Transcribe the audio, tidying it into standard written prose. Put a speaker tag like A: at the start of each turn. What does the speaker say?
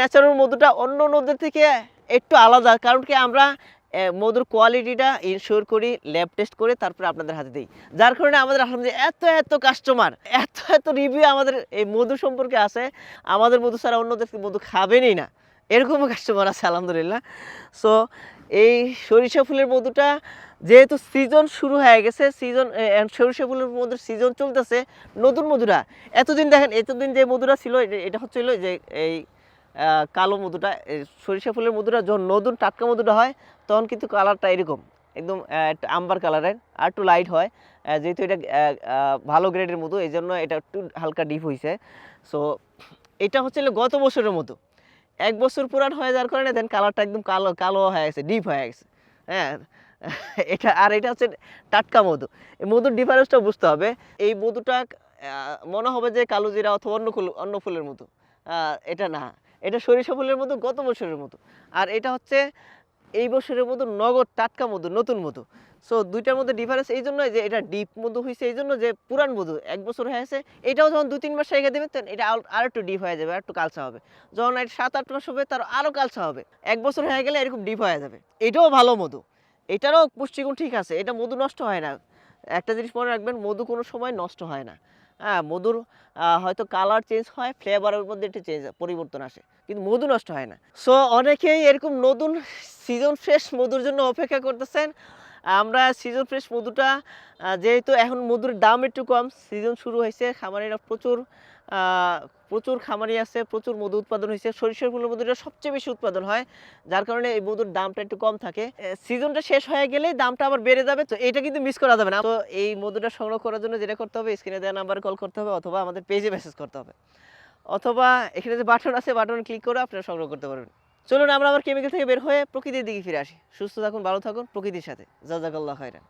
A: Natural মধুটা অন্য নদের থেকে একটু আলাদা, কারণ কি আমরা মধুর কোয়ালিটিটা ইনশিওর করি, ল্যাব টেস্ট করে তারপরে আপনাদের হাতে দিই। যার কারণে আমাদের আলহামদুলিল্লাহ এত কাস্টমার, এত রিভিউ আমাদের এই মধু সম্পর্কে আছে, আমাদের মধু ছাড়া অন্যদের মধু খাবেনই না, এরকমও কাস্টমার আছে আলহামদুলিল্লাহ। সো এই সরিষা ফুলের মধুটা যেহেতু সিজন শুরু হয়ে গেছে, সরিষা ফুলের মধুর সিজন চলতেছে, নতুন মধুরা এতদিন দেখেন, এতদিন যে মধুরা ছিল এটা হচ্ছিল যে এই কালো মধুটা, সরিষা ফুলের মধুটা যখন নতুন টাটকা মধুটা হয় তখন কিন্তু কালারটা এরকম একদম একটা আম্বার কালারের, আর একটু লাইট হয়, যেহেতু এটা ভালো গ্রেডের মধু এই জন্য এটা একটু হালকা ডিপ হয়েছে। সো এটা হচ্ছে গত বছরের মতো 1 বছর পুরান হয়ে যাওয়ার কারণে দেন কালারটা একদম কালো কালো হয়ে গেছে, ডিপ হয়ে গেছে। হ্যাঁ, এটা হচ্ছে টাটকা মধু। এই মধুর ডিফারেন্সটা বুঝতে হবে। এই মধুটা মনে হবে যে কালো জিরা অথবা অন্য ফুলের মধু, এটা না, এটা সরিষা ফুলের মধু গত বছরের মধু। আর এটা হচ্ছে এই বছরের মধু, নগদ টাটকা মধু, নতুন মধু। সো দুইটার মধ্যে ডিফারেন্স এই জন্য যে এটা ডিপ মধু হয়েছে, এই জন্য যে পুরান মধু 1 বছর হয়ে গেছে, এটাও যখন 2-3 মাস রেখে দেবেন তখন এটা আর একটু ডিপ হয়ে যাবে, আর একটু কালচা হবে। যখন এটা 7-8 মাস হবে তার আরও কালচা হবে। 1 বছর হয়ে গেলে এরকম ডিপ হয়ে যাবে। এটাও ভালো মধু, এটারও পুষ্টিগুণ ঠিক আছে, এটা মধু নষ্ট হয় না। একটা জিনিস মনে রাখবেন, মধু কোনো সময় নষ্ট হয় না। হ্যাঁ, মধুর হয়তো কালার চেঞ্জ হয়, ফ্লেভারের মধ্যে একটু পরিবর্তন আসে, কিন্তু মধু নষ্ট হয় না। সো অনেকেই এরকম নতুন সিজন ফ্রেশ মধুর জন্য অপেক্ষা করতেছেন। আমরা সিজন ফ্রেশ মধুটা যেহেতু এখন মধুর দাম একটু কম, সিজন শুরু হয়েছে, খামারিরা প্রচুর খামারি আছে, প্রচুর মধু উৎপাদন হয়েছে। সরিষার ফুলের মধুটা সবচেয়ে বেশি উৎপাদন হয়, যার কারণে এই মধুর দামটা একটু কম থাকে। সিজনটা শেষ হয়ে গেলে দামটা আবার বেড়ে যাবে, তো এটা কিন্তু মিস করা যাবে না। তো এই মধুটা সংগ্রহ করার জন্য যেটা করতে হবে, স্ক্রিনে দেওয়া নাম্বারে কল করতে হবে, অথবা আমাদের পেজে মেসেজ করতে হবে, অথবা এখানে যে বাটন আছে বাটনে ক্লিক করে আপনারা সংগ্রহ করতে পারবেন। চলুন আমরা আবার কেমিক্যাল থেকে বের হয়ে প্রকৃতির দিকে ফিরে আসি। সুস্থ থাকুন, ভালো থাকুন প্রকৃতির সাথে। জাযাকাল্লাহু খাইরান।